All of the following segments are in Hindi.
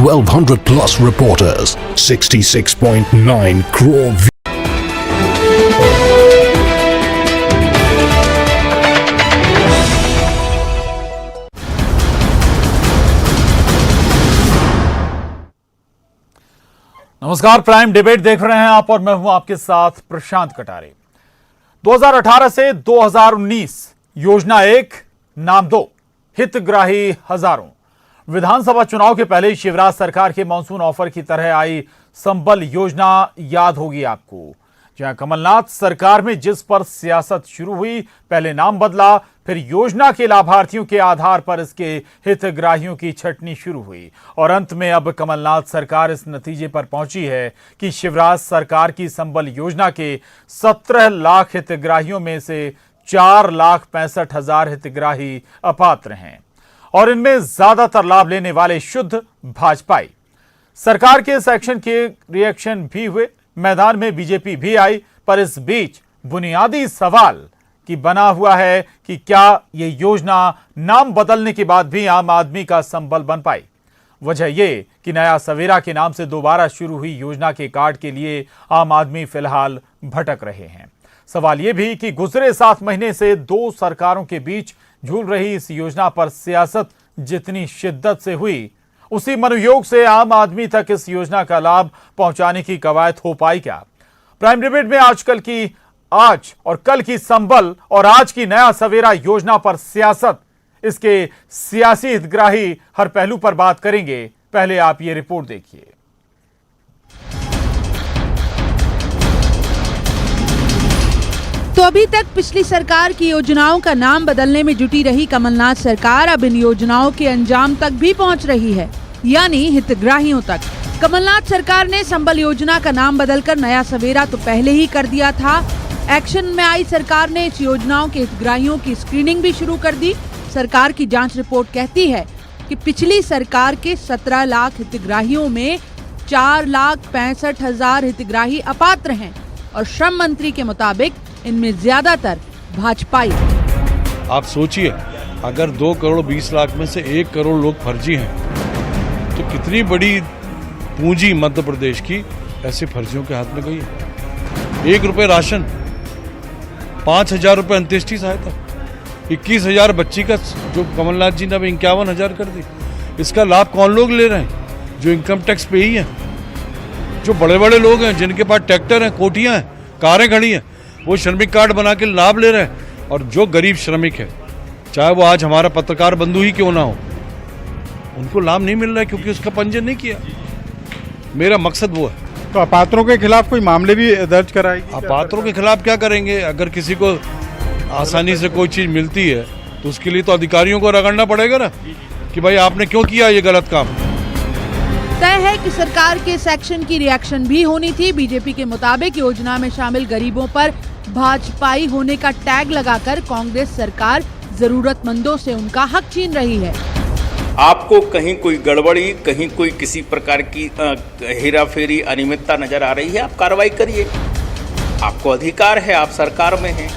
1200 plus reporters, 66.9 crore views. नमस्कार, प्राइम डिबेट देख रहे हैं आप और मैं हूं आपके साथ प्रशांत कटारे। 2018 से 2019 योजना 1 नाम 2 हितग्राही हजारों। विधानसभा चुनाव के पहले शिवराज सरकार के मॉनसून ऑफर की तरह आई संबल योजना याद होगी आपको, जहां कमलनाथ सरकार में जिस पर सियासत शुरू हुई, पहले नाम बदला, फिर योजना के लाभार्थियों के आधार पर इसके हितग्राहियों की छंटनी शुरू हुई और अंत में अब कमलनाथ सरकार इस नतीजे पर पहुंची है कि शिवराज सरकार की संबल योजना के 17 लाख हितग्राहियों में से 4,65,000 हितग्राही अपात्र हैं और इनमें ज्यादातर लाभ लेने वाले शुद्ध भाजपाई। सरकार के इस एक्शन के रिएक्शन भी हुए, मैदान में बीजेपी भी आई, पर इस बीच बुनियादी सवाल कि बना हुआ है कि क्या ये योजना नाम बदलने के बाद भी आम आदमी का संबल बन पाई। वजह ये कि नया सवेरा के नाम से दोबारा शुरू हुई योजना के कार्ड के लिए आम आदमी फिलहाल भटक रहे हैं। सवाल ये भी कि गुजरे 7 महीने से 2 सरकारों के बीच झूल रही इस योजना पर सियासत जितनी शिद्दत से हुई, उसी मनोयोग से आम आदमी तक इस योजना का लाभ पहुंचाने की कवायद हो पाई क्या? प्राइम डिबेट में आज और कल की संबल और आज की नया सवेरा योजना पर सियासत, इसके सियासी हितग्राही हर पहलू पर बात करेंगे। पहले आप ये रिपोर्ट देखिए। तो अभी तक पिछली सरकार की योजनाओं का नाम बदलने में जुटी रही कमलनाथ सरकार अब इन योजनाओं के अंजाम तक भी पहुंच रही है, यानी हितग्राहियों तक। कमलनाथ सरकार ने संबल योजना का नाम बदलकर नया सवेरा तो पहले ही कर दिया था। एक्शन में आई सरकार ने इस योजनाओं के हितग्राहियों की स्क्रीनिंग भी शुरू कर दी। सरकार की जांच रिपोर्ट कहती है कि पिछली सरकार के 17 लाख हितग्राहियों में 4,65,000 हितग्राही अपात्र हैं और श्रम मंत्री के मुताबिक इनमें ज्यादातर भाजपाई। आप सोचिए, अगर 2 करोड़ 20 लाख में से 1 करोड़ लोग फर्जी हैं, तो कितनी बड़ी पूंजी मध्य प्रदेश की ऐसे फर्जियों के हाथ में गई है। 1 रुपये राशन, 5,000 रुपये अंत्येष्टि सहायता, 21,000 बच्ची का, जो कमलनाथ जी ने अब 51,000 कर दी। इसका लाभ कौन लोग ले रहे हैं? जो इनकम टैक्स पे ही हैं, जो बड़े बड़े लोग हैं, जिनके पास ट्रैक्टर हैं, कोटियां हैं, कारें खड़ी हैं, वो श्रमिक कार्ड बना के लाभ ले रहे हैं। और जो गरीब श्रमिक है, चाहे वो आज हमारा पत्रकार बंधु ही क्यों ना हो, उनको लाभ नहीं मिल रहा है क्योंकि उसका पंजीयन नहीं किया। मेरा मकसद वो है। तो अपात्रों के खिलाफ कोई मामले भी दर्ज कराएगी? अपात्रों के खिलाफ क्या करेंगे? अगर किसी को आसानी से कोई चीज मिलती है तो उसके लिए तो अधिकारियों को रगड़ना पड़ेगा ना, कि भाई आपने क्यों किया ये गलत काम। तय है कि सरकार के इस एक्शन की रिएक्शन भी होनी थी। बीजेपी के मुताबिक योजना में शामिल गरीबों पर भाजपाई होने का टैग लगाकर कांग्रेस सरकार जरूरतमंदों से उनका हक छीन रही है। आपको कहीं कोई गड़बड़ी, कहीं कोई किसी प्रकार की हेराफेरी, अनियमितता नजर आ रही है, आप कार्रवाई करिए। आपको अधिकार है, आप सरकार में हैं।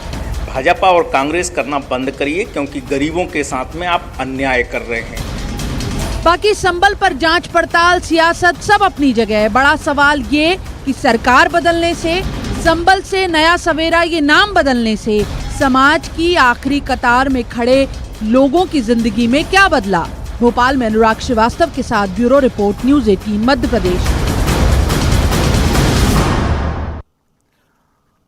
भाजपा और कांग्रेस करना बंद करिए, क्योंकि गरीबों के साथ में आप अन्याय कर रहे हैं। बाकी संबल पर जांच पड़ताल, सियासत सब अपनी जगह है। बड़ा सवाल ये कि सरकार बदलने से, संबल से नया सवेरा ये नाम बदलने से समाज की आखिरी कतार में खड़े लोगों की जिंदगी में क्या बदला। भोपाल में अनुराग श्रीवास्तव के साथ bureau report, news 18 Madhya Pradesh.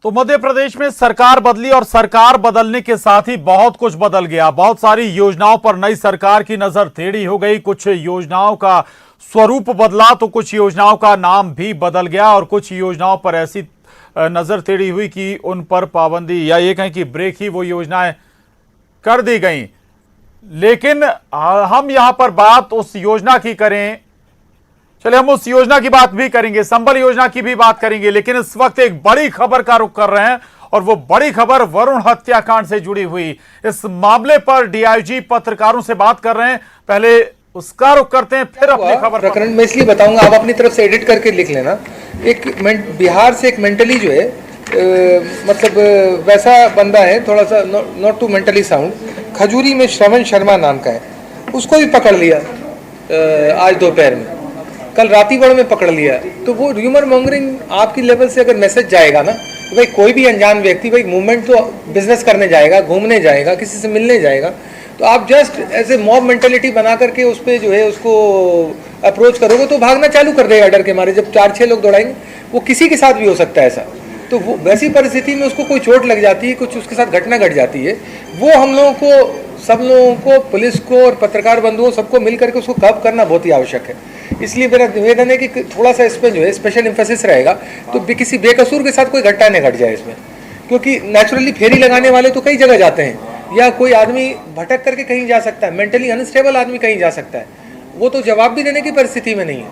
तो मध्य प्रदेश में सरकार बदली और सरकार बदलने के साथ ही बहुत कुछ बदल गया। बहुत सारी योजनाओं पर नई सरकार की नजर टेढ़ी हो गई। कुछ योजनाओं का स्वरूप बदला तो कुछ योजनाओं का नाम भी बदल गया और कुछ योजनाओं पर ऐसी नजर टेढ़ी हुई कि उन पर पाबंदी या ये कहें कि ब्रेक ही वो योजनाएं कर दी गई। लेकिन हम यहां पर बात उस योजना की करें, चले हम उस योजना की बात भी करेंगे, संबल योजना की भी बात करेंगे, लेकिन इस वक्त एक बड़ी खबर का रुख कर रहे हैं और वो बड़ी खबर वरुण हत्याकांड से जुड़ी हुई। इस मामले पर डीआईजी पत्रकारों से बात कर रहे हैं। पहले उसका रुख करते हैं, फिर अपनी खबर। प्रकरण मैं इसलिए बताऊंगा, आप अपनी तरफ से एडिट करके लिख लेना। एक बिहार से एक मेंटली जो है मतलब वैसा बंदा है, थोड़ा सा नॉट टू मेंटली साउंड, खजूरी में श्रवण शर्मा नाम का है, उसको भी पकड़ लिया आज दोपहर में। कल रातीगढ़ में पकड़ लिया, तो वो र्यूमर मॉन्गरिंग आपकी लेवल से अगर मैसेज जाएगा ना, तो भाई कोई भी अनजान व्यक्ति, भाई मूवमेंट तो बिजनेस करने जाएगा, घूमने जाएगा, किसी से मिलने जाएगा, तो आप जस्ट ऐसे मॉब मेंटेलिटी बना करके उस पर जो है उसको अप्रोच करोगे तो भागना चालू कर देगा डर के मारे। जब 4-6 लोग दौड़ाएंगे, वो किसी के साथ भी हो सकता है ऐसा, तो वो वैसी परिस्थिति में उसको कोई चोट लग जाती है, कुछ उसके साथ घटना घट जाती है, वो हम लोगों को, सब लोगों को, पुलिस को और पत्रकार बंधुओं सबको मिल करके उसको कब करना बहुत ही आवश्यक है। इसलिए मेरा निवेदन है कि थोड़ा सा इसमें जो है स्पेशल एम्फेसिस रहेगा, तो किसी बेकसूर के साथ कोई घटना नहीं घट जाए इसमें, क्योंकि नेचुरली फेरी लगाने वाले तो कई जगह जाते हैं, या कोई आदमी भटक करके कहीं जा सकता है, मेंटली अनस्टेबल आदमी कहीं जा सकता है, वो तो जवाब भी देने की परिस्थिति में नहीं है।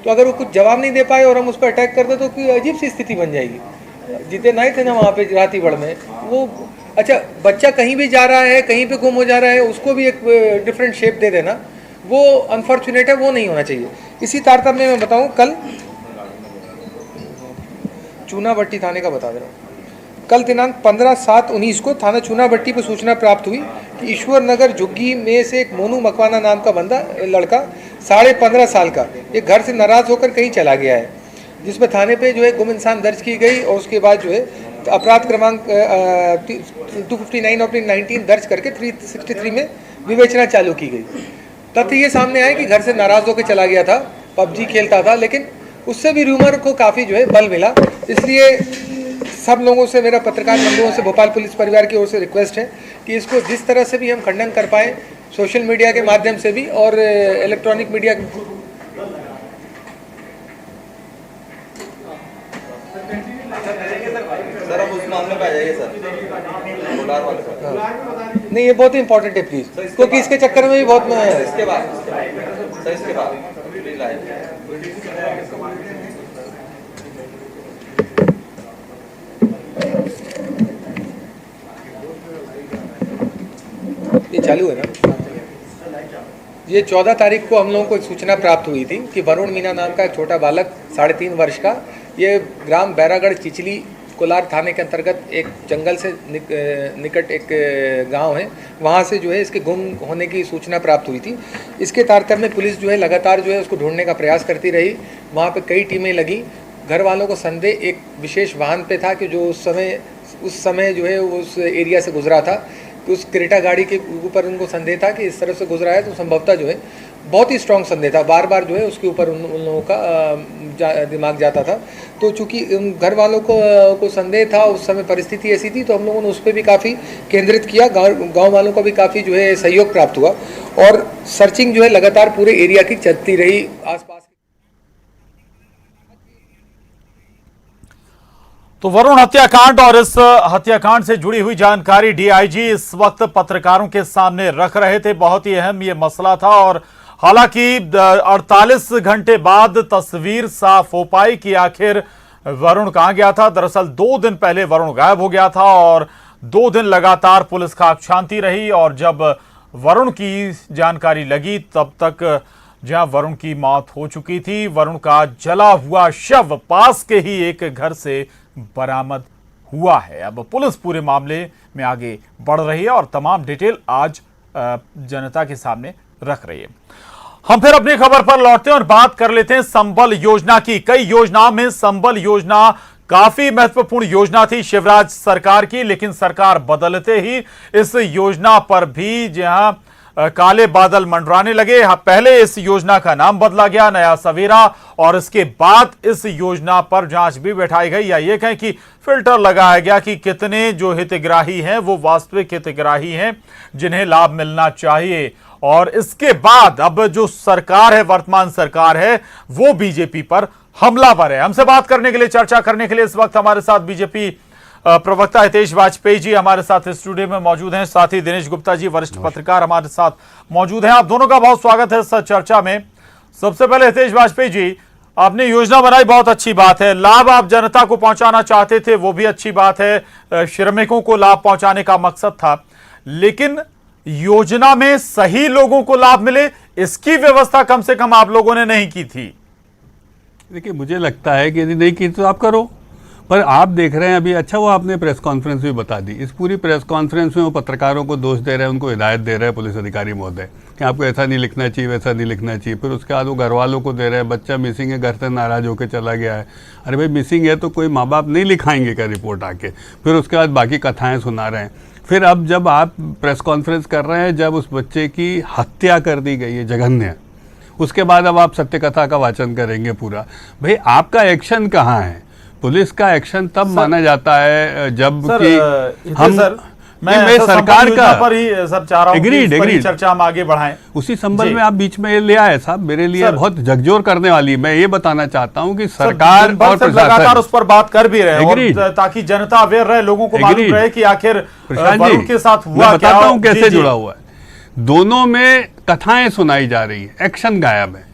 तो अगर वो कुछ जवाब नहीं दे पाए और हम उस पर अटैक कर दे तो कोई अजीब सी स्थिति बन जाएगी। जितने नहीं थे ना वहाँ पे रातीगढ़ में, वो अच्छा बच्चा कहीं भी जा रहा है, कहीं पे गुम हो जा रहा है, उसको भी एक डिफरेंट शेप दे देना, वो अनफॉर्चुनेट है, वो नहीं होना चाहिए। इसी तारतम्य में बताऊं, कल चूनाभट्टी थाने का बता दे रहा हूँ, कल दिनांक 15/7/19 को थाना चूनाभट्टी पर सूचना प्राप्त हुई कि ईश्वर नगर झुग्गी में से एक मोनू मकवाना नाम का बंदा, लड़का 15.5 साल का, एक घर से नाराज होकर कहीं चला गया है, जिसमें थाने पे जो है गुम इंसान दर्ज की गई और उसके बाद जो है अपराध क्रमांक 259/19 दर्ज करके 363 में विवेचना चालू की गई। तथ्य ये सामने आया कि घर से नाराज होकर चला गया था, पबजी खेलता था, लेकिन उससे भी र्यूमर को काफ़ी जो है बल मिला। इसलिए सब लोगों से, मेरा पत्रकार बंधुओं से, भोपाल पुलिस परिवार की ओर से रिक्वेस्ट है कि इसको जिस तरह से भी हम खंडन कर पाएँ, सोशल मीडिया के माध्यम से भी और इलेक्ट्रॉनिक मीडिया सर, अब उस मामले पे आ जाइए सर, कोलार वाले पर। नहीं, ये बहुत ही इंपॉर्टेंट है प्लीज, क्योंकि इसके चक्कर में भी बहुत इसके बाद सर, इसके बाद प्लीज आइए। ये चालू है ना। ये 14 तारीख को हम लोगों को एक सूचना प्राप्त हुई थी कि वरुण मीना नाम का एक छोटा बालक 3.5 वर्ष का, ये ग्राम बैरागढ़ चिचली कोलार थाने के अंतर्गत एक जंगल से निकट एक गांव है, वहां से जो है इसके गुम होने की सूचना प्राप्त हुई थी। इसके तारतम्य में पुलिस जो है लगातार जो है उसको ढूंढने का प्रयास करती रही। वहां पे कई टीमें लगी। घर वालों को संदेह एक विशेष वाहन पे था कि जो उस समय जो है उस एरिया से गुजरा था, उस क्रेटा गाड़ी के ऊपर उनको संदेह था कि इस तरफ से गुजरा है, तो संभवतः जो है बहुत ही स्ट्रॉन्ग संदेह था, बार बार जो है उसके ऊपर उन लोगों का दिमाग जाता था। तो चूंकि घर वालों को संदेह था, उस समय परिस्थिति ऐसी थी, तो हम लोगों ने उस पर भी काफ़ी केंद्रित किया। गांव वालों का भी काफ़ी जो है सहयोग प्राप्त हुआ और सर्चिंग जो है लगातार पूरे एरिया की चलती रही। आसपास तो वरुण हत्याकांड और इस हत्याकांड से जुड़ी हुई जानकारी डीआईजी इस वक्त पत्रकारों के सामने रख रहे थे। बहुत ही अहम ये मसला था और हालांकि 48 घंटे बाद तस्वीर साफ हो पाई कि आखिर वरुण कहां गया था। दरअसल 2 दिन पहले वरुण गायब हो गया था और 2 दिन लगातार पुलिस खाक शांति रही और जब वरुण की जानकारी लगी तब तक जहां वरुण की मौत हो चुकी थी, वरुण का जला हुआ शव पास के ही एक घर से बरामद हुआ है। अब पुलिस पूरे मामले में आगे बढ़ रही है और तमाम डिटेल आज जनता के सामने रख रही है। हम फिर अपनी खबर पर लौटते हैं और बात कर लेते हैं संबल योजना की। कई योजनाओं में संबल योजना काफी महत्वपूर्ण योजना थी शिवराज सरकार की, लेकिन सरकार बदलते ही इस योजना पर भी जहां काले बादल मंडराने लगे। पहले इस योजना का नाम बदला गया नया सवेरा और इसके बाद इस योजना पर जांच भी बैठाई गई, या ये कहें कि फिल्टर लगाया गया कि कितने जो हितग्राही हैं वो वास्तविक हितग्राही हैं जिन्हें लाभ मिलना चाहिए। और इसके बाद अब जो सरकार है, वर्तमान सरकार है, वो बीजेपी पर हमलावर है। हमसे बात करने के लिए, चर्चा करने के लिए इस वक्त हमारे साथ बीजेपी प्रवक्ता हितेश वाजपेयी जी हमारे साथ स्टूडियो में मौजूद हैं। साथ ही दिनेश गुप्ता जी वरिष्ठ पत्रकार हमारे साथ मौजूद हैं। आप दोनों का बहुत स्वागत है इस चर्चा में। सबसे पहले हितेश वाजपेयी जी, आपने योजना बनाई, बहुत अच्छी बात है। लाभ आप जनता को पहुंचाना चाहते थे, वो भी अच्छी बात है। श्रमिकों को लाभ पहुंचाने का मकसद था, लेकिन योजना में सही लोगों को लाभ मिले, इसकी व्यवस्था कम से कम आप लोगों ने नहीं की थी। देखिए, मुझे लगता है कि यदि नहीं की तो आप करो, पर आप देख रहे हैं अभी, अच्छा वो आपने प्रेस कॉन्फ्रेंस भी बता दी, इस पूरी प्रेस कॉन्फ्रेंस में वो पत्रकारों को दोष दे रहे हैं, उनको हिदायत दे रहे हैं पुलिस अधिकारी महोदय कि आपको ऐसा नहीं लिखना चाहिए, वैसा नहीं लिखना चाहिए। फिर उसके बाद वो घर वालों को दे रहे हैं, बच्चा मिसिंग है, घर से नाराज़ होकर चला गया है। अरे भाई मिसिंग है तो कोई माँ बाप नहीं लिखाएंगे क्या रिपोर्ट आके? फिर उसके बाद बाकी कथाएँ सुना रहे हैं। फिर अब जब आप प्रेस कॉन्फ्रेंस कर रहे हैं, जब उस बच्चे की हत्या कर दी गई है जघन्य, उसके बाद अब आप सत्य कथा का वाचन करेंगे पूरा। भाई आपका एक्शन कहाँ है? पुलिस का एक्शन तब माना जाता है जब कि हम मैं सरकार का पर ही सब चाह रहा हूं कि इस पर चर्चा हम आगे बढ़ाएं। उसी संबल में आप बीच में ले आए साहब, मेरे लिए बहुत झकझोर करने वाली। मैं ये बताना चाहता हूं कि सरकार और लगातार उस पर बात कर भी रहे हैं ताकि जनता अवेयर रहे, लोगों को मालूम रहे कि आखिर वरुण के साथ हुआ क्या। बताता हूं कैसे जुड़ा हुआ है। दोनों में कथाएं सुनाई जा रही है, एक्शन गायब है।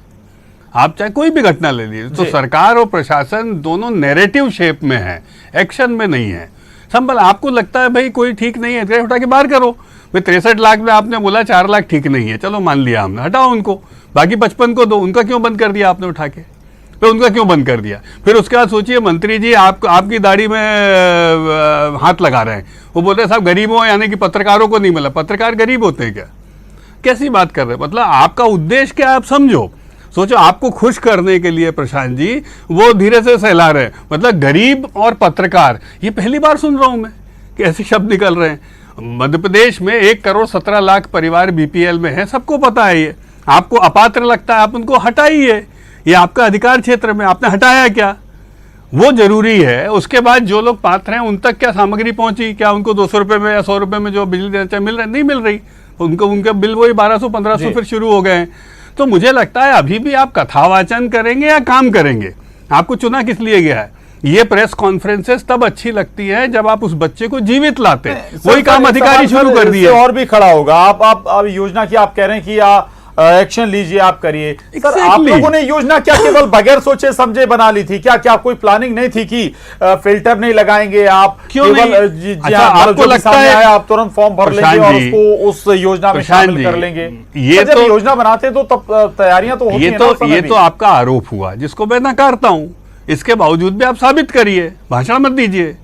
आप चाहे कोई भी घटना ले लीजिए तो सरकार और प्रशासन दोनों नैरेटिव शेप में है, एक्शन में नहीं है। संभल आपको लगता है भाई कोई ठीक नहीं है, उठा के बाहर करो। भाई 63 लाख में आपने बोला 4 लाख ठीक नहीं है, चलो मान लिया हमने, हटाओ उनको, बाकी 55 को दो। उनका क्यों बंद कर दिया आपने उठा के? फिर उनका क्यों बंद कर दिया? फिर उसके बाद सोचिए मंत्री जी आपकी दाढ़ी में हाथ लगा रहे हैं, वो बोलते हैं साहब गरीबों यानी कि पत्रकारों को नहीं मिला। पत्रकार गरीब होते हैं क्या? कैसी बात कर रहे हैं? मतलब आपका उद्देश्य क्या है आप समझो। सोचो आपको खुश करने के लिए प्रशांत जी वो धीरे से सहला रहे हैं, मतलब गरीब और पत्रकार, ये पहली बार सुन रहा हूं मैं कि ऐसे शब्द निकल रहे हैं। मध्य प्रदेश में 1 करोड़ 17 लाख परिवार बीपीएल में है, सबको पता है ये। आपको अपात्र लगता है, आप उनको हटाइए, ये आपका अधिकार क्षेत्र में, आपने हटाया क्या? वो जरूरी है। उसके बाद जो लोग पात्र हैं उन तक क्या सामग्री पहुंची? क्या उनको 200 रुपये में या 100 रुपये में जो बिजली देना चाहिए मिल रहा है? नहीं मिल रही। उनको उनके बिल वही 1200-1500 फिर शुरू हो गए हैं। तो मुझे लगता है अभी भी आप कथावाचन करेंगे या काम करेंगे? आपको चुना किस लिए गया है? ये प्रेस कॉन्फ्रेंसेस तब अच्छी लगती है जब आप उस बच्चे को जीवित लाते हैं। वही काम अधिकारी शुरू कर दिए और भी खड़ा होगा। आप योजना की आप कह रहे हैं कि एक्शन लीजिए, आप करिए। सर आप लोगों ने योजना क्या केवल बगैर सोचे समझे बना ली थी क्या? क्या कोई प्लानिंग नहीं थी कि फिल्टर नहीं लगाएंगे आप? क्यों नहीं? आपको लगता है आप तुरंत फॉर्म भर लेंगे और उसको उस योजना में शामिल कर लेंगे? ये तो योजना बनाते तो तब तैयारियां तो होती हैं। ये तो आपका आरोप हुआ जिसको मैं नकारता हूं। इसके बावजूद भी आप साबित करिए, भाषण मत दीजिए।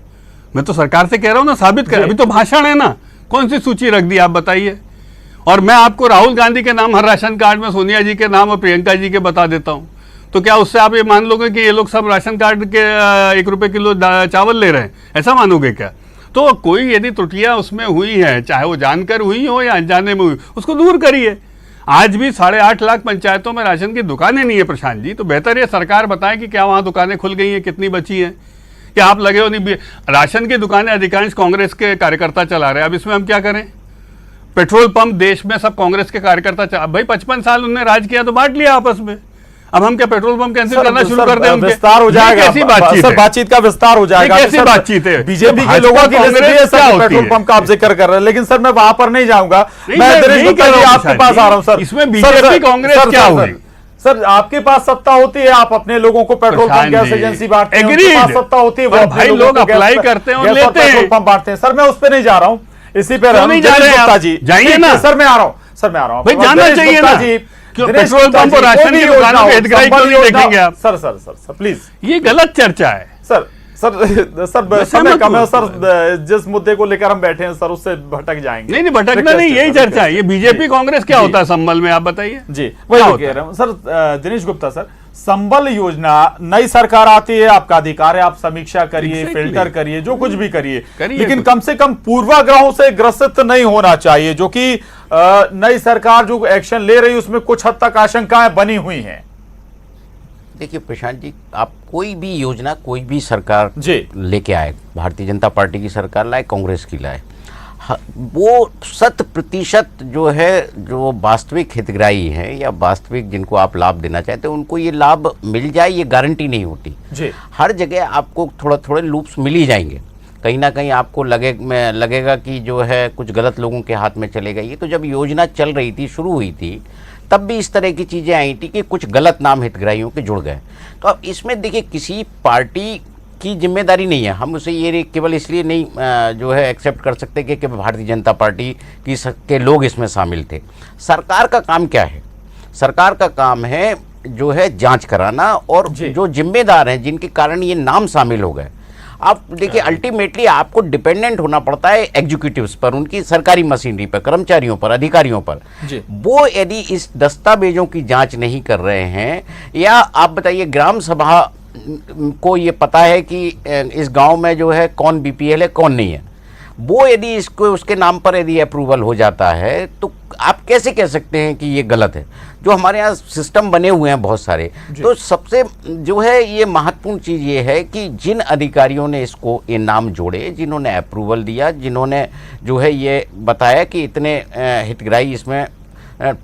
मैं तो सरकार से कह रहा हूं ना, साबित करें। अभी तो भाषण है ना, कौन सी सूची रख दी आप बताइए? और मैं आपको राहुल गांधी के नाम हर राशन कार्ड में, सोनिया जी के नाम और प्रियंका जी के बता देता हूं, तो क्या उससे आप ये मान लोगे कि ये लोग सब राशन कार्ड के 1 रुपये किलो चावल ले रहे हैं? ऐसा मानोगे क्या? तो कोई यदि त्रुटियां उसमें हुई है, चाहे वो जानकर हुई हो या अनजाने में हुई, उसको दूर करिए। आज भी 8.5 लाख पंचायतों में राशन की दुकानें नहीं है प्रशांत जी, तो बेहतर ये सरकार बताए कि क्या वहाँ दुकानें खुल गई हैं, कितनी बची हैं? क्या आप लगे हो नहीं? राशन की दुकानें अधिकांश कांग्रेस के कार्यकर्ता चला रहे हैं। अब इसमें हम क्या करें? पेट्रोल पंप देश में सब कांग्रेस के कार्यकर्ता भाई 55 साल उन्होंने राज किया तो बांट लिया आपस में। अब हम क्या पेट्रोल पंप कैंसिल करना शुरू कर दें? विस्तार हो जाएगा, कैसी बातचीत है? बातचीत का विस्तार हो जाएगा। कैसी बातचीत है? बीजेपी के लोगों की पेट्रोल पंप का आप जिक्र कर रहे हैं, लेकिन सर मैं वहां पर नहीं जाऊंगा। मैं दिनेश गुप्ता जी आपके पास आ रहा हूं। सर इसमें बीजेपी कांग्रेस क्या हुई? सर आपके पास सत्ता होती है, आप अपने लोगों को पेट्रोल पंप गैस एजेंसी बांटते हैं। उनके पास सत्ता होती है, वो भाई लोग अप्लाई करते हैं और लेते हैं, पेट्रोल पंप बांटते हैं। सर मैं उस पर नहीं जा रहा हूं, इसी पे नहीं जा रहे हैं जी। जाइए ना सर, मैं आ रहा हूं। सर मैं आ रहा हूं भाई, जाना चाहिए ना जी। पेट्रोल पंप और राशन की दुकानों पे हितग्राही क्यों नहीं देखेंगे आप? सर प्लीज, ये गलत चर्चा है सर। समय कम है सर, जिस मुद्दे को लेकर हम बैठे हैं सर उससे भटक जाएंगे। नहीं भटकना नहीं, यही चर्चा है। ये बीजेपी कांग्रेस क्या होता है संबल में, आप बताइए जी। वही कह रहा हूं सर। दिनेश गुप्ता सर, संबल योजना, नई सरकार आती है, आपका अधिकार है, आप समीक्षा करिए, फिल्टर करिए, जो कुछ भी करिए, लेकिन कम से कम पूर्वाग्रहों से ग्रसित नहीं होना चाहिए। जो कि नई सरकार जो एक्शन ले रही है उसमें कुछ हद तक आशंकाएं बनी हुई हैं। देखिए प्रशांत जी, आप कोई भी योजना कोई भी सरकार लेके आए, भारतीय जनता पार्टी की सरकार लाए, कांग्रेस की लाए, वो 100% जो है, जो वास्तविक हितग्राही हैं या वास्तविक जिनको आप लाभ देना चाहते हैं उनको ये लाभ मिल जाए, ये गारंटी नहीं होती जी। हर जगह आपको थोड़े लूप्स मिल ही जाएंगे। कहीं ना कहीं आपको लगेगा कि जो है कुछ गलत लोगों के हाथ में चले गई। तो जब योजना चल रही थी, शुरू हुई थी, तब भी इस तरह की चीज़ें आई थी कि कुछ गलत नाम हितग्राहियों के जुड़ गए। तो अब इसमें देखिए किसी पार्टी की जिम्मेदारी नहीं है, हम उसे ये केवल इसलिए नहीं जो है एक्सेप्ट कर सकते कि भारतीय जनता पार्टी के लोग इसमें शामिल थे। सरकार का काम क्या है? सरकार का काम है जो है जांच कराना, और जो जिम्मेदार हैं जिनके कारण ये नाम शामिल हो गए, आप देखिए अल्टीमेटली आपको डिपेंडेंट होना पड़ता है एग्जीक्यूटिव्स पर, उनकी सरकारी मशीनरी पर, कर्मचारियों पर, अधिकारियों पर। वो यदि इस दस्तावेजों की जांच नहीं कर रहे हैं, या आप बताइए ग्राम सभा को ये पता है कि इस गांव में जो है कौन बीपीएल है कौन नहीं है, वो यदि इसको उसके नाम पर यदि अप्रूवल हो जाता है तो आप कैसे कह सकते हैं कि ये गलत है? जो हमारे यहाँ सिस्टम बने हुए हैं बहुत सारे, तो सबसे जो है ये महत्वपूर्ण चीज़ ये है कि जिन अधिकारियों ने इसको ये नाम जोड़े, जिन्होंने अप्रूवल दिया, जिन्होंने जो है ये बताया कि इतने हितग्राही इसमें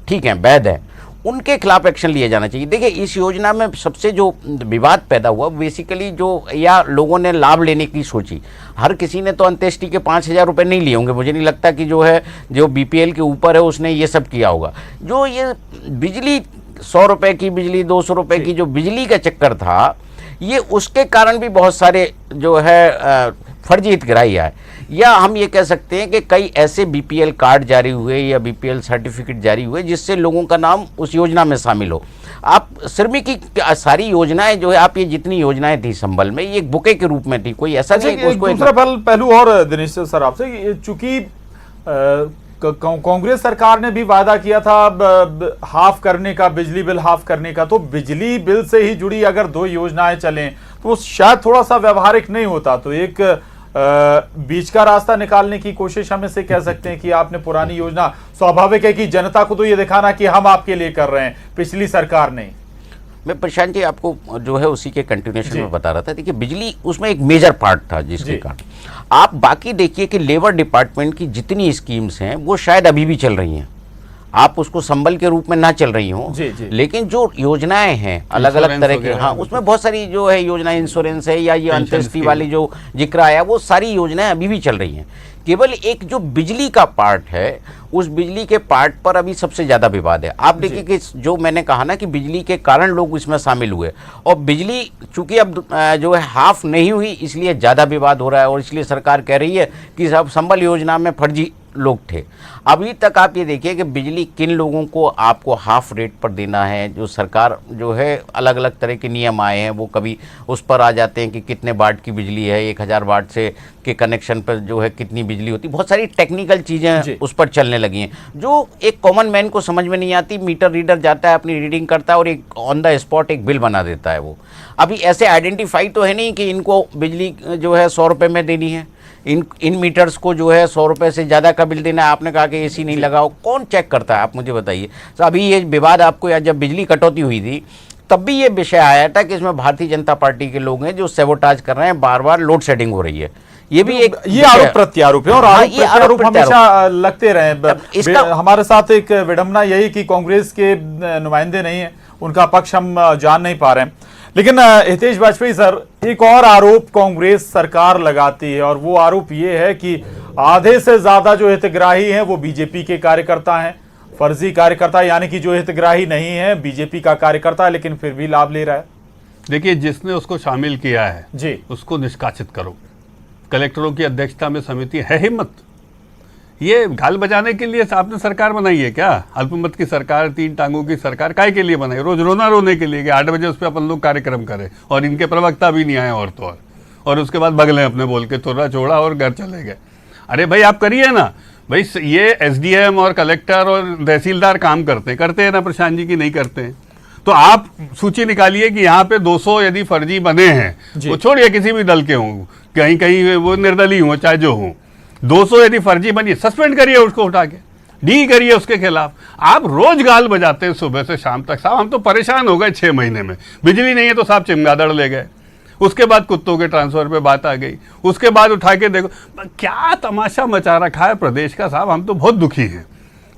ठीक हैं, वैध हैं, उनके खिलाफ एक्शन लिया जाना चाहिए। देखिए इस योजना में सबसे जो विवाद पैदा हुआ बेसिकली जो या लोगों ने लाभ लेने की सोची, हर किसी ने तो अंत्येष्टि के 5,000 रुपये नहीं लिए होंगे, मुझे नहीं लगता कि जो है जो बीपीएल के ऊपर है उसने ये सब किया होगा। जो ये बिजली 100 रुपये की बिजली, 200 रुपये की जो बिजली का चक्कर था, ये उसके कारण भी बहुत सारे जो है फर्जी हितग्राही आए, या हम ये कह सकते हैं कि कई ऐसे बीपीएल कार्ड जारी हुए या बीपीएल सर्टिफिकेट जारी हुए जिससे लोगों का नाम उस योजना में शामिल हो। आप श्रमिक की सारी योजनाएं जो है, आप ये जितनी योजनाएं थी संबल में, ये एक बुके के रूप में थी, कोई ऐसा नहीं कि उसको दूसरा पहलू और दिनेश सर आपसे, चूंकि कांग्रेस सरकार ने भी वादा किया था हाफ करने का, बिजली बिल हाफ करने का, तो बिजली बिल से ही जुड़ी अगर 2 योजनाएं चलें तो शायद थोड़ा सा व्यवहारिक नहीं होता, तो एक बीच का रास्ता निकालने की कोशिश हम इसे कह सकते हैं कि आपने पुरानी योजना, स्वाभाविक है कि जनता को तो ये दिखाना कि हम आपके लिए कर रहे हैं, पिछली सरकार नहीं। मैं प्रशांत जी आपको जो है उसी के कंटिन्यूएशन में बता रहा था। देखिए बिजली उसमें एक मेजर पार्ट था जिसके कारण आप बाकी देखिए कि लेबर डिपार्टमेंट की जितनी स्कीम्स हैं वो शायद अभी भी चल रही हैं, आप उसको संबल के रूप में ना चल रही हो, लेकिन जो योजनाएं हैं अलग अलग तरह की, हाँ उसमें बहुत सारी जो है योजना, इंश्योरेंस है या ये अंत्येष्टि वाली जो जिक्र आया, वो सारी योजनाएं अभी भी चल रही हैं। केवल एक जो बिजली का पार्ट है, उस बिजली के पार्ट पर अभी सबसे ज़्यादा विवाद है। आप देखिए कि जो मैंने कहा ना कि बिजली के कारण लोग इसमें शामिल हुए, और बिजली चूंकि अब जो है हाफ नहीं हुई, इसलिए ज़्यादा विवाद हो रहा है, और इसलिए सरकार कह रही है कि सब संबल योजना में फर्जी लोग थे। अभी तक आप ये देखिए कि बिजली किन लोगों को आपको हाफ रेट पर देना है, जो सरकार जो है अलग अलग तरह के नियम आए हैं, वो कभी उस पर आ जाते हैं कि कितने वाट की बिजली है, 1000 वाट से के कनेक्शन पर जो है कितनी बिजली होती, बहुत सारी टेक्निकल चीज़ें उस पर चलने लगी हैं जो एक कॉमन मैन को समझ में नहीं आती। मीटर रीडर जाता है, अपनी रीडिंग करता है और एक ऑन द स्पॉट एक बिल बना देता है। वो अभी ऐसे आइडेंटिफाई तो है नहीं कि इनको बिजली जो है 100 रुपये में देनी है, इन मीटर्स को जो है 100 रुपये से ज़्यादा का बिल देना है। आपने कहा कि एसी नहीं लगाओ, कौन चेक करता है, आप मुझे बताइए। तो अभी ये विवाद आपको जब बिजली कटौती हुई थी तब भी ये विषय आया था कि इसमें भारतीय जनता पार्टी के लोग हैं जो सैबोटाज कर रहे हैं, बार बार लोड शेडिंग हो रही है। ये भी एक ये आरोप प्रत्यारोप है, और आरोप हमेशा लगते रहे। इसका हमारे साथ एक विडंबना यही कि कांग्रेस के नुमाइंदे नहीं है, उनका पक्ष हम जान नहीं पा रहे हैं। लेकिन हितेश वाजपेयी सर, एक और आरोप कांग्रेस सरकार लगाती है, और वो आरोप ये है कि आधे से ज्यादा जो हितग्राही हैं वो बीजेपी के कार्यकर्ता हैं, फर्जी कार्यकर्ता, यानी कि जो हितग्राही नहीं है बीजेपी का कार्यकर्ता है लेकिन फिर भी लाभ ले रहा है। देखिए जिसने उसको शामिल किया है जी, उसको निष्कासित करो। कलेक्टरों की अध्यक्षता में समिति है हिम्मत, ये गाल बजाने के लिए आपने सरकार बनाई है क्या? अल्पमत की सरकार, 3 टांगों की सरकार काय के लिए बनाई? रोज रोना रोने के लिए कि 8 बजे उस पर अपन लोग कार्यक्रम करें, और इनके प्रवक्ता भी नहीं आए और तो और उसके बाद बगले अपने बोल के थोड़ा छोड़ा और घर चले गए। अरे भाई आप करिए ना भाई, ये एसडीएम और कलेक्टर और तहसीलदार काम करते हैं ना प्रशांत जी की नहीं करते हैं? तो आप सूची निकालिए कि यहाँ पे 200 यदि फर्जी बने हैं, वो छोड़िए किसी भी दल के हों, कहीं कहीं वो निर्दलीय हों चाहे जो हों, 200 यदि फर्जी बनिए, सस्पेंड करिए उसको, उठा के डी करिए उसके खिलाफ। आप रोज गाल बजाते हैं सुबह से शाम तक। साहब हम तो परेशान हो गए 6 महीने में, बिजली नहीं है तो साहब चिमगादड़ ले गए, उसके बाद कुत्तों के ट्रांसफर पे बात आ गई, उसके बाद उठा के देखो क्या तमाशा मचा रखा है प्रदेश का। साहब हम तो बहुत दुखी हैं।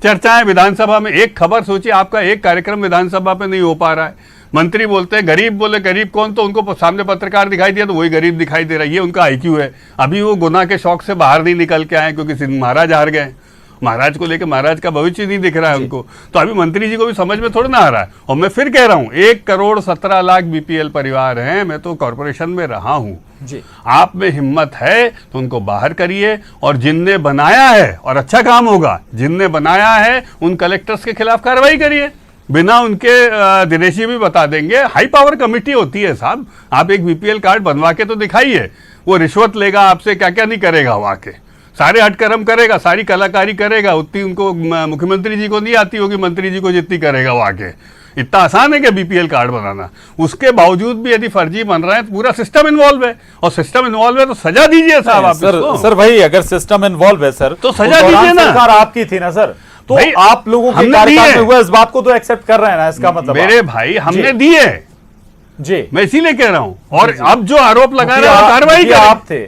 चर्चाएं विधानसभा में, एक खबर सोचिए, आपका एक कार्यक्रम विधानसभा पे नहीं हो पा रहा है। मंत्री बोलते हैं गरीब, बोले गरीब कौन, तो उनको सामने पत्रकार दिखाई दिया तो वही गरीब दिखाई दे रहा है। ये उनका आईक्यू है। अभी वो गुनाह के शौक से बाहर नहीं निकल के आए क्योंकि महाराज हार गए, महाराज को लेकर महाराज का भविष्य नहीं दिख रहा है उनको। तो अभी मंत्री जी को भी समझ में थोड़ा ना आ रहा है। और मैं फिर कह रहा हूँ 1,17,00,000 बीपीएल परिवार हैं। मैं तो कॉर्पोरेशन में रहा हूँ, आप में हिम्मत है तो उनको बाहर करिए, और जिनने बनाया है, और अच्छा काम होगा, जिनने बनाया है उन कलेक्टर्स के खिलाफ कार्रवाई करिए, बिना उनके दिनेश जी भी बता देंगे। हाई पावर कमेटी होती है साहब, आप एक बीपीएल कार्ड बनवा के तो दिखाइए, वो रिश्वत लेगा आपसे, क्या क्या नहीं करेगा वो आके, सारे हटकर्म करेगा, सारी कलाकारी करेगा, उतनी उनको मुख्यमंत्री जी को नहीं आती होगी मंत्री जी को जितनी करेगा वो आके। इतना आसान है क्या बीपीएल कार्ड बनाना? उसके बावजूद भी यदि फर्जी बन रहा है तो पूरा सिस्टम इन्वॉल्व है, और सिस्टम इन्वॉल्व है तो सजा दीजिए साहब आप इसको। सर भाई अगर सिस्टम इन्वॉल्व है सर तो सजा दीजिए ना। सरकार आपकी थी ना सर, तो आप लोगों के कार्यकाल में हुआ इस बात को तो एक्सेप्ट कर रहे हैं ना, इसका मतलब मेरे भाई हमने दिए जी, मैं इसीलिए कह रहा हूं। और अब जो आरोप लगा रहे हैं कार्रवाई आप थे।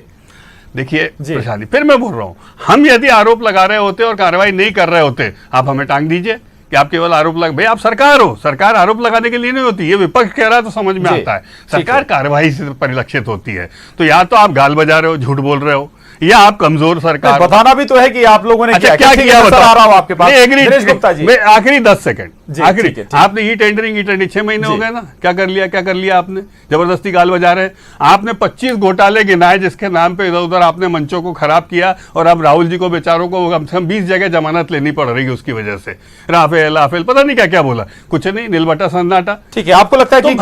देखिए प्रशांत, फिर मैं बोल रहा हूं, हम यदि आरोप लगा रहे होते और कार्रवाई नहीं कर रहे होते, आप हमें टांग दीजिए कि आप केवल आरोप लगा। भाई आप सरकार हो, सरकार आरोप लगाने के लिए नहीं होती, ये विपक्ष कह रहा है तो समझ में आता है, सरकार कार्रवाई से परिलक्षित होती है। तो या तो आप गाल बजा रहे हो, झूठ बोल रहे हो, या आप कमजोर सरकार। बताना भी तो है कि आप लोगों ने क्या किया बता रहा हूं आपके पास। दिनेश गुप्ता जी, आखिरी 10 सेकंड आखिरी, आपने ई टेंडरिंग 6 महीने हो गए ना, क्या कर लिया आपने? जबरदस्ती गाल बजा रहे हैं। आपने 25 घोटाले गिनाए जिसके नाम पे इधर उधर आपने मंचों को खराब किया, और अब राहुल जी को बेचारों को कम से कम 20 जगह जमानत लेनी पड़ रही है उसकी वजह से। राफेल पता नहीं क्या क्या बोला, कुछ नहीं, नीलबटा सन्नाटा। ठीक है, आपको लगता है कि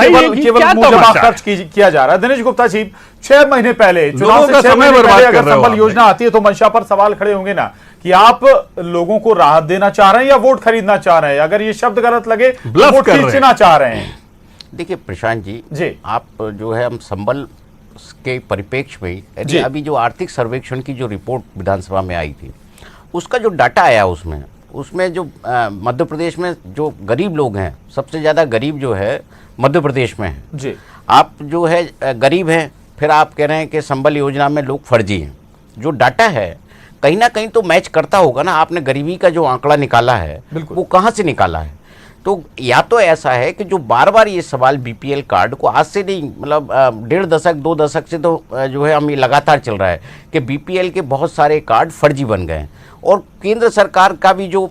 केवल खर्च किया जा रहा है? दिनेश गुप्ता जी, 6 महीने पहले चुनाव से 6 महीने पहले अगर संबल योजना आती है तो मंशा पर सवाल खड़े होंगे ना कि आप लोगों को राहत देना चाह रहे हैं या वोट खरीदना चाह रहे हैं? अगर ये शब्द गलत लगे तो वोट खींचना चाह रहे हैं। देखिए प्रशांत जी, आप जो है हम संबल के परिप्रेक्ष्य में अभी जो आर्थिक सर्वेक्षण की जो रिपोर्ट विधानसभा में आई थी, उसका जो डाटा आया उसमें जो मध्य प्रदेश में जो गरीब लोग हैं, सबसे ज्यादा गरीब जो है मध्य प्रदेश में है जी। आप जो है गरीब हैं, फिर आप कह रहे हैं कि संबल योजना में लोग फर्जी हैं। जो डाटा है कहीं ना कहीं तो मैच करता होगा ना। आपने गरीबी का जो आंकड़ा निकाला है वो कहाँ से निकाला है? तो या तो ऐसा है कि जो बार बार ये सवाल बीपीएल कार्ड को आज से नहीं, मतलब 1.5 दशक 2 दशक से तो जो है हम ये लगातार चल रहा है कि बीपीएल के बहुत सारे कार्ड फर्जी बन गए हैं। और केंद्र सरकार का भी जो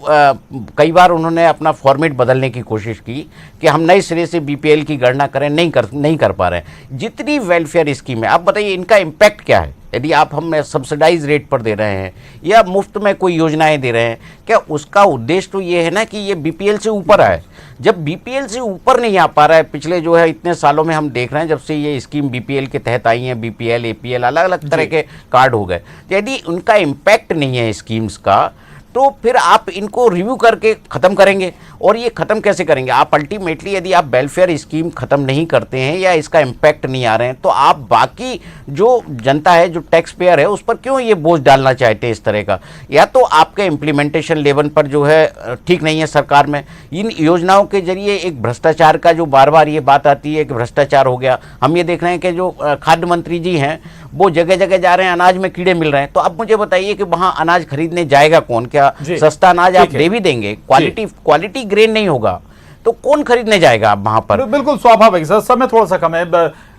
कई बार उन्होंने अपना फॉर्मेट बदलने की कोशिश की कि हम नए सिरे से बीपीएल की गणना करें, नहीं कर पा रहे हैं। जितनी वेलफेयर स्कीम है, आप बताइए इनका इम्पैक्ट क्या है? यदि आप हम सब्सिडाइज रेट पर दे रहे हैं या मुफ्त में कोई योजनाएं दे रहे हैं, क्या उसका उद्देश्य तो ये है ना कि ये बीपीएल से ऊपर आए। जब बीपीएल से ऊपर नहीं आ पा रहा है, पिछले जो है इतने सालों में हम देख रहे हैं जब से ये स्कीम बीपीएल के तहत आई है, बीपीएल एपीएल अलग अलग तरह के कार्ड हो गए, यदि उनका इम्पैक्ट नहीं है स्कीम्स का, तो फिर आप इनको रिव्यू करके ख़त्म करेंगे। और ये ख़त्म कैसे करेंगे? आप अल्टीमेटली यदि आप वेलफेयर स्कीम ख़त्म नहीं करते हैं या इसका इम्पैक्ट नहीं आ रहे हैं, तो आप बाकी जो जनता है, जो टैक्स पेयर है, उस पर क्यों ये बोझ डालना चाहते हैं इस तरह का? या तो आपके इम्प्लीमेंटेशन लेवल पर जो है ठीक नहीं है सरकार में। इन योजनाओं के जरिए एक भ्रष्टाचार का जो बार बार ये बात आती है कि भ्रष्टाचार हो गया, हम ये देख रहे हैं कि जो खाद्य मंत्री जी हैं वो जगह जगह जा रहे हैं, अनाज में कीड़े मिल रहे हैं। तो अब मुझे बताइए कि वहाँ अनाज खरीदने जाएगा कौन? क्या सस्ता अनाज आप दे भी देंगे, क्वालिटी ग्रेन नहीं होगा तो कौन खरीदने जाएगा आप वहां पर? बिल्कुल स्वाभाविक सर, समय थोड़ा सा कम है।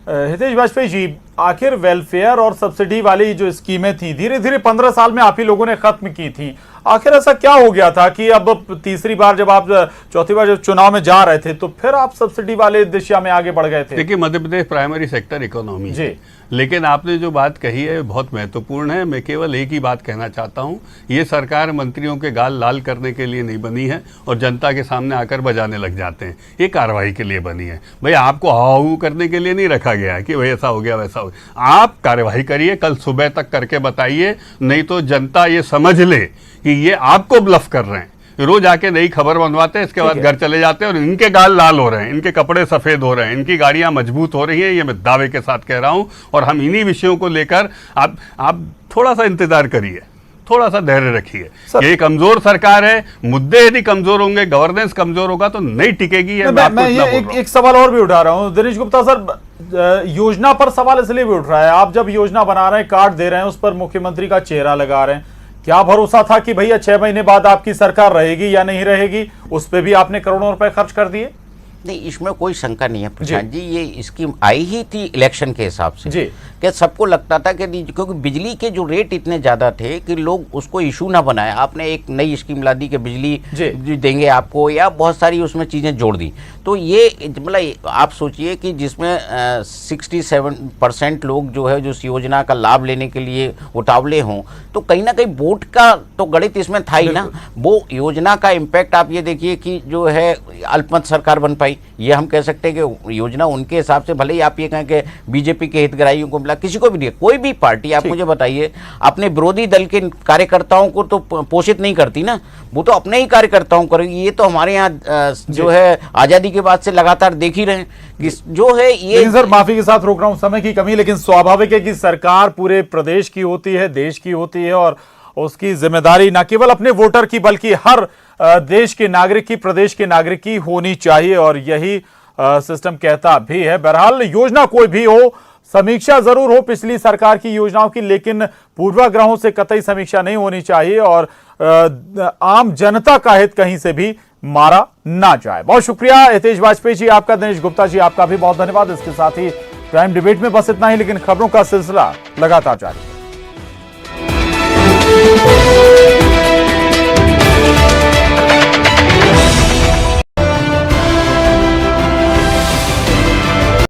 हितेश वाजपेयी जी, आखिर वेलफेयर और सब्सिडी वाली जो स्कीमें थी धीरे धीरे 15 साल में आप ही लोगों ने खत्म की थी, आखिर ऐसा क्या हो गया था कि अब तीसरी बार जब आप चौथी बार जब चुनाव में जा रहे थे तो फिर आप सब्सिडी वाले दिशा में आगे बढ़ गए थे? देखिए, Madhya Pradesh primary sector economy है, लेकिन आपने जो बात कही है बहुत महत्वपूर्ण है। मैं केवल एक ही बात कहना चाहता हूं, ये सरकार मंत्रियों के गाल लाल करने के लिए नहीं बनी है और जनता के सामने आकर बजाने लग जाते हैं। ये कार्रवाई के लिए बनी है। भाई आपको हाउ करने के लिए नहीं रखा गया है कि भाई ऐसा हो गया वैसा हो गया। आप कार्रवाई करिए, कल सुबह तक करके बताइए, नहीं तो जनता ये समझ ले कि ये आपको ब्लफ कर रहे हैं। रोज आके नई खबर बनवाते हैं, इसके बाद घर चले जाते हैं और इनके गाल लाल हो रहे हैं, इनके कपड़े सफेद हो रहे हैं, इनकी गाड़ियां मजबूत हो रही हैं। ये मैं दावे के साथ कह रहा हूं। और हम इन्हीं विषयों को लेकर आप थोड़ा सा इंतजार करिए, थोड़ा सा धैर्य रखिए। ये कमजोर सरकार है, मुद्दे यदि कमजोर होंगे, गवर्नेंस कमजोर होगा तो नहीं टिकेगी। मैं ये एक सवाल और भी उठा रहा हूं दिनेश गुप्ता सर, योजना पर सवाल इसलिए भी उठ रहा है, आप जब योजना बना रहे हैं, कार्ड दे रहे हैं, उस पर मुख्यमंत्री का चेहरा लगा रहे हैं, क्या भरोसा था कि भैया 6 महीने बाद आपकी सरकार रहेगी या नहीं रहेगी? उस पे भी आपने करोड़ों रुपए खर्च कर दिए। नहीं, इसमें कोई शंका नहीं है प्रशांत जी, ये स्कीम आई ही थी इलेक्शन के हिसाब से जी। कि सबको लगता था कि क्योंकि बिजली के जो रेट इतने ज़्यादा थे कि लोग उसको इशू ना बनाए। आपने एक नई स्कीम ला दी कि बिजली देंगे आपको, या बहुत सारी उसमें चीज़ें जोड़ दी। तो ये मतलब आप सोचिए कि जिसमें 67% लोग जो है जो इस योजना का लाभ लेने के लिए उतावले हों, तो कहीं ना कहीं वोट का तो गणित इसमें था ही ना। वो योजना का इम्पैक्ट आप ये देखिए कि जो है अल्पमत सरकार बन पाई पाई। ये हम कह सकते हैं कि योजना उनके हिसाब से, भले ही आप ये कहें कि बीजेपी के हितग्राहियों को मिला, किसी को भी नहीं, कोई भी पार्टी आप मुझे बताइए अपने विरोधी दल के कार्यकर्ताओं को तो पोषित नहीं करती ना, वो तो अपने ही कार्यकर्ताओं करेगी। ये तो हमारे यहाँ जो है आजादी के बाद से लगातार देख ही रहे हैं कि जो है ये। सर माफी के साथ रोक रहा हूं, समय की कमी, लेकिन स्वाभाविक है कि सरकार पूरे प्रदेश की होती है, देश की होती है, और उसकी जिम्मेदारी न केवल अपने वोटर की बल्कि हर देश के नागरिक की, प्रदेश के नागरिक की होनी चाहिए, और यही सिस्टम कहता भी है। बहरहाल योजना कोई भी हो, समीक्षा जरूर हो पिछली सरकार की योजनाओं की, लेकिन पूर्वाग्रहों से कतई समीक्षा नहीं होनी चाहिए, और आम जनता का हित कहीं से भी मारा ना जाए। बहुत शुक्रिया हितेश वाजपेयी जी आपका, दिनेश गुप्ता जी आपका भी बहुत धन्यवाद। इसके साथ ही प्राइम डिबेट में बस इतना ही, लेकिन खबरों का सिलसिला लगातार जारी।